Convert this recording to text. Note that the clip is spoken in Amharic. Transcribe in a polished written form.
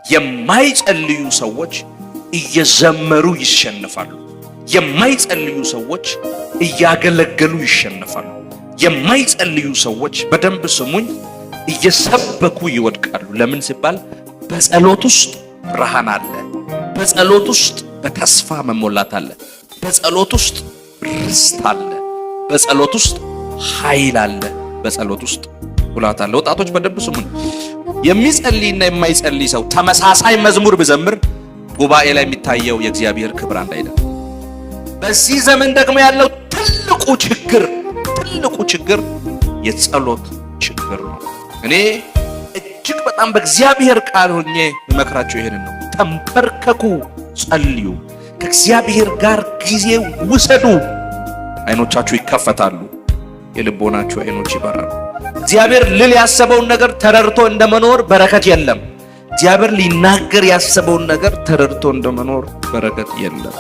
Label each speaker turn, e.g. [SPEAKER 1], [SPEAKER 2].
[SPEAKER 1] የማይጸልዩ ሰዎች እየዘመሩ ይሸነፋሉ። የማይጸልዩ ሰዎች እያገለገሉ ይሸነፋሉ። የማይጸልዩ ሰዎች በደንብ ስሙኝ እየሰበኩ ይወድቃሉ። ለምን ሲባል በጸሎት ውስጥ ብርሃን አለ። በጸሎት ውስጥ በተስፋ መሞላት አለ። በጸሎት ውስጥ ርስት አለ። በጸሎት ውስጥ ኃይል አለ። በጸሎት ውስጥ ሙላት አለ። ወጣቶች በደንብ ስሙኝ። የሚጸልይና የማይጸልይ ሰው ተመሳሳይ መዝሙር ብዘምር ጉባኤ ላይ የሚታየው የእግዚአብሔር ክብር አንድ አይደለም። በዚህ ዘመን ደግሞ ያለው ትልቁ ችግር የጸሎት ችግር ነው። እኔ እጅግ በጣም በእግዚአብሔር ቃል ሆኜ መመክራችሁ ይሄንን ነው። ተንበርከኩ፣ ጸልዩ፣ ከእግዚአብሔር ጋር ጊዜ ውሰዱ። አይኖቻችሁ ይከፈታሉ፣ የልቦናችሁ አይኖች ይበራሉ። እግዚአብሔር ልል ያሰበውን ነገር ተረድቶ እንደመኖር በረከት የለም። እግዚአብሔር ሊናገር ያሰበውን ነገር ተረድቶ እንደመኖር በረከት የለም።